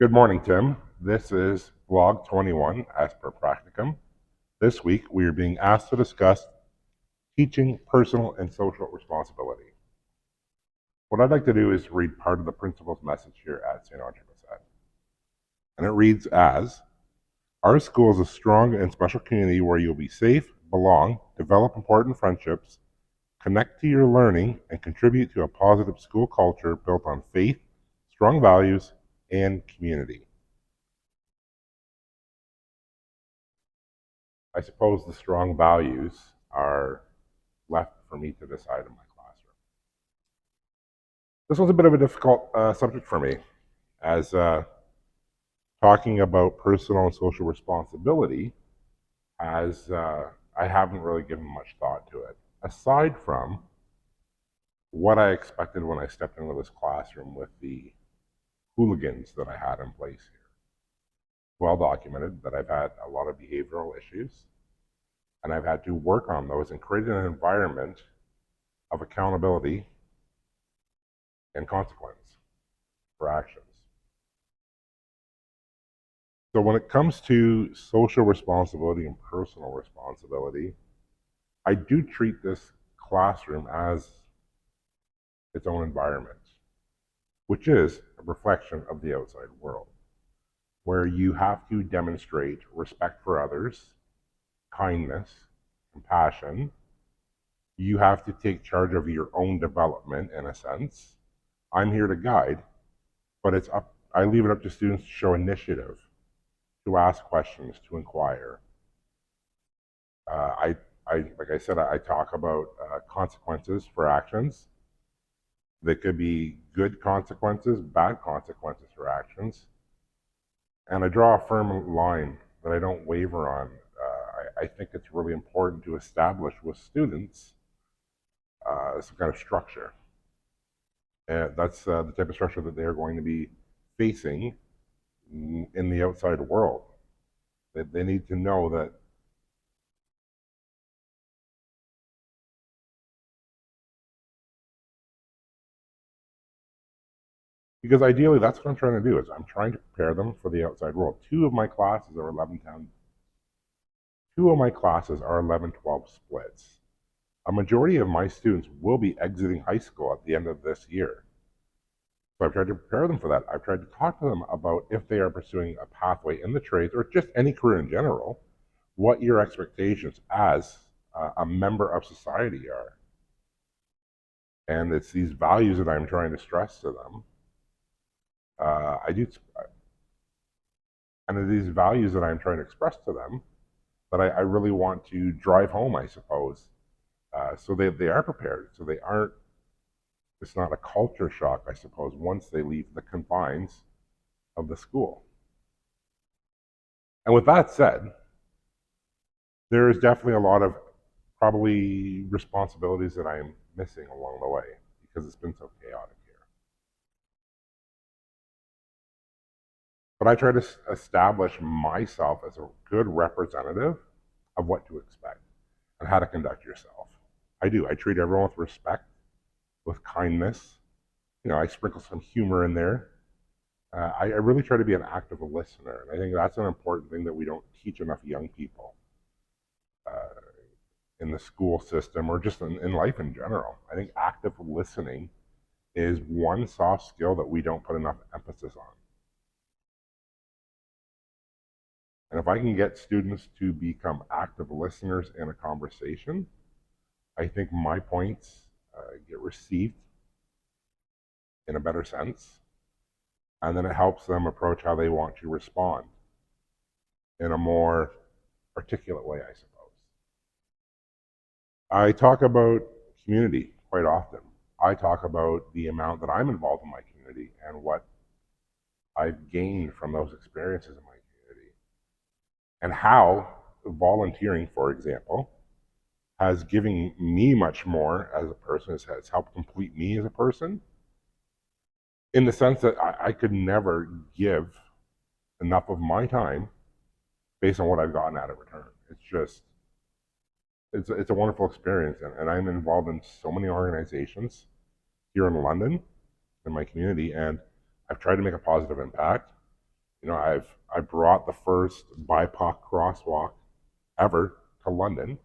Good morning, Tim. This is Vlog 21 as per Practicum. This week, we are being asked to discuss teaching personal and social responsibility. What I'd like to do is read part of the principal's message here at St. Andre Cosette. And it reads as, our school is a strong and special community where you'll be safe, belong, develop important friendships, connect to your learning, and contribute to a positive school culture built on faith, strong values, and community. I suppose the strong values are left for me to decide in my classroom. This was a bit of a difficult subject for me, as talking about personal and social responsibility, as I haven't really given much thought to it, aside from what I expected when I stepped into this classroom with the hooligans that I had in place here. Well documented that I've had a lot of behavioral issues, and I've had to work on those and create an environment of accountability and consequence for actions. So when it comes to social responsibility and personal responsibility, I do treat this classroom as its own environment, which is a reflection of the outside world, where you have to demonstrate respect for others, kindness, compassion. You have to take charge of your own development in a sense. I'm here to guide, but I leave it up to students to show initiative, to ask questions, to inquire. Like I said, I talk about consequences for actions. They could be good consequences, bad consequences for actions. And I draw a firm line that I don't waver on. I think it's really important to establish with students some kind of structure. And that's the type of structure that they're going to be facing in the outside world. They need to know that because ideally that's what I'm trying to do is I'm trying to prepare them for the outside world. Two of my classes are 11-12 splits. A majority of my students will be exiting high school at the end of this year. So I've tried to prepare them for that. I've tried to talk to them about if they are pursuing a pathway in the trades or just any career in general, what your expectations as a member of society are. And it's these values that I'm trying to stress to them. I do, and these values that I'm trying to express to them that I really want to drive home, I suppose, so they are prepared, so they aren't. It's not a culture shock, I suppose, once they leave the confines of the school. And with that said, there is definitely a lot of probably responsibilities that I'm missing along the way because it's been so chaotic here. But I try to establish myself as a good representative of what to expect and how to conduct yourself. I do. I treat everyone with respect, with kindness. I sprinkle some humor in there. I really try to be an active listener, and I think that's an important thing that we don't teach enough young people in the school system or just in life in general. I think active listening is one soft skill that we don't put enough emphasis on. And if I can get students to become active listeners in a conversation, I think my points get received in a better sense. And then it helps them approach how they want to respond in a more articulate way, I suppose. I talk about community quite often. I talk about the amount that I'm involved in my community and what I've gained from those experiences in my community. And how volunteering, for example, has given me much more as a person, has helped complete me as a person, in the sense that I could never give enough of my time based on what I've gotten out of return. It's a wonderful experience, and I'm involved in so many organizations here in London, in my community, and I've tried to make a positive impact. I brought the first BIPOC crosswalk ever to London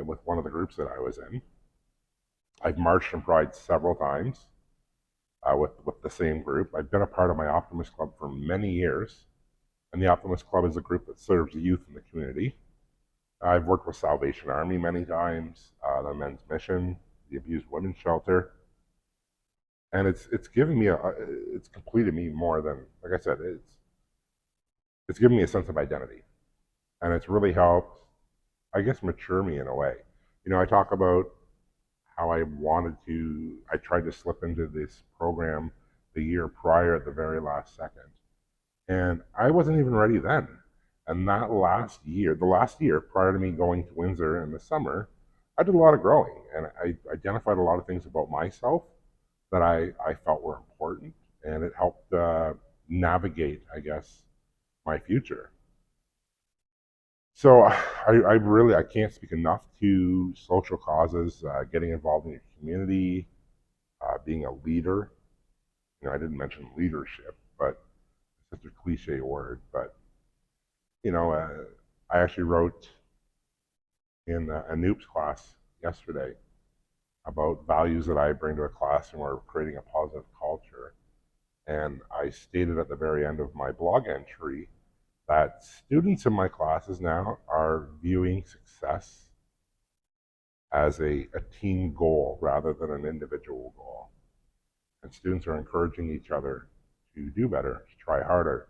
with one of the groups that I was in. I've marched in Pride several times with the same group. I've been a part of my Optimist Club for many years, and the Optimist Club is a group that serves the youth in the community. I've worked with Salvation Army many times, the Men's Mission, the Abused Women's Shelter, and it's given me it's completed me more than, like I said, it's given me a sense of identity, and it's really helped, I guess, mature me in a way. I talk about how I tried to slip into this program the year prior at the very last second. And I wasn't even ready then. And the last year prior to me going to Windsor in the summer, I did a lot of growing and I identified a lot of things about myself that I felt were important. And it helped navigate, I guess, my future. So I can't speak enough to social causes, getting involved in your community, being a leader. I didn't mention leadership, but it's such a cliche word. But you know, uh, I actually wrote in a NOOPS class yesterday about values that I bring to a classroom or creating a positive culture. And I stated at the very end of my blog entry that students in my classes now are viewing success as a team goal rather than an individual goal. And students are encouraging each other to do better, to try harder,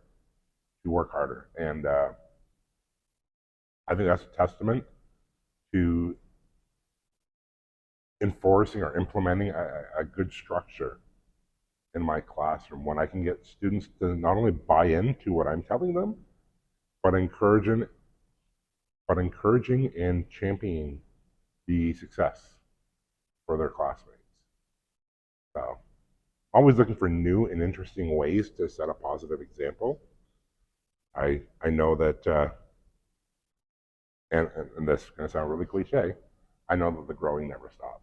to work harder. And I think that's a testament to enforcing or implementing a good structure in my classroom when I can get students to not only buy into what I'm telling them, but encouraging and championing the success for their classmates. So always looking for new and interesting ways to set a positive example. I know that, and this is going to sound really cliche, I know that the growing never stops.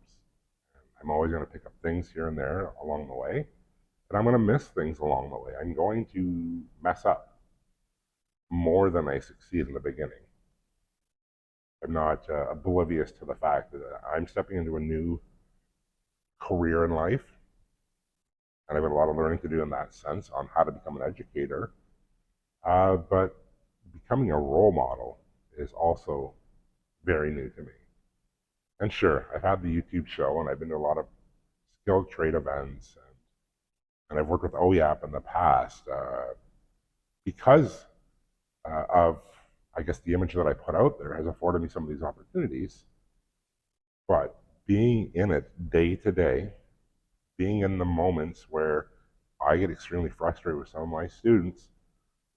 I'm always going to pick up things here and there along the way, and I'm going to miss things along the way. I'm going to mess up more than I succeed in the beginning. I'm not oblivious to the fact that I'm stepping into a new career in life, and I've got a lot of learning to do in that sense on how to become an educator. But becoming a role model is also very new to me. And sure, I've had the YouTube show, and I've been to a lot of skilled trade events, and I've worked with OYAP in the past because of, I guess, the image that I put out there has afforded me some of these opportunities. But being in it day to day, being in the moments where I get extremely frustrated with some of my students,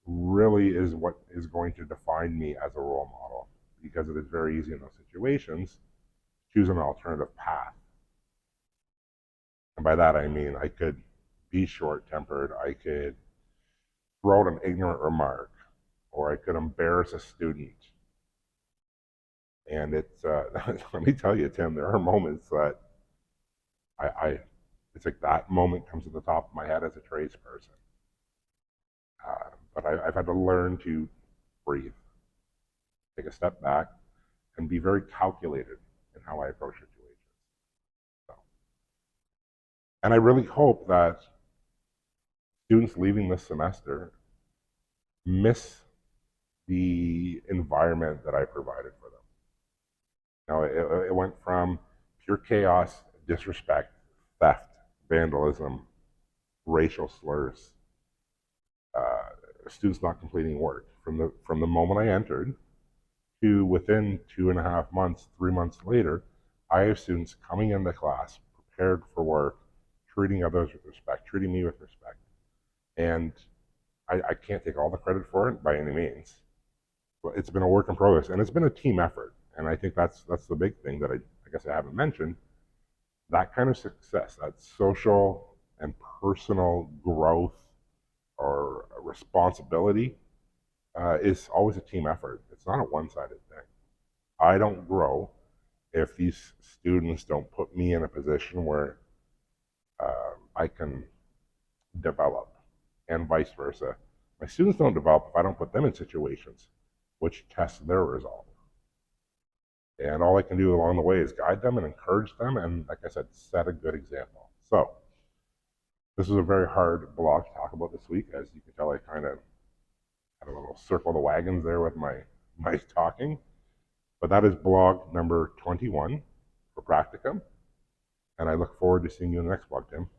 really is what is going to define me as a role model, because it is very easy in those situations to choose an alternative path. And by that I mean I could be short tempered, I could throw out an ignorant remark, or I could embarrass a student. And it's let me tell you, Tim, there are moments that I it's like that moment comes to the top of my head as a tradesperson. But I've had to learn to breathe, take a step back, and be very calculated in how I approach situations. So, and I really hope that students leaving this semester miss the environment that I provided for them. It went from pure chaos, disrespect, theft, vandalism, racial slurs, students not completing work from the moment I entered to within 2.5 months, 3 months later, I have students coming into class prepared for work, treating others with respect, treating me with respect. And I can't take all the credit for it by any means. But it's been a work in progress, and it's been a team effort. And I think that's the big thing that I guess I haven't mentioned. That kind of success, that social and personal growth or responsibility, is always a team effort. It's not a one-sided thing. I don't grow if these students don't put me in a position where I can develop, and vice versa. My students don't develop if I don't put them in situations which test their resolve. And all I can do along the way is guide them and encourage them, and like I said, set a good example. So this was a very hard blog to talk about this week. As you can tell, I kind of had a little circle the wagons there with my talking. But that is blog number 21 for Practicum. And I look forward to seeing you in the next blog, Tim.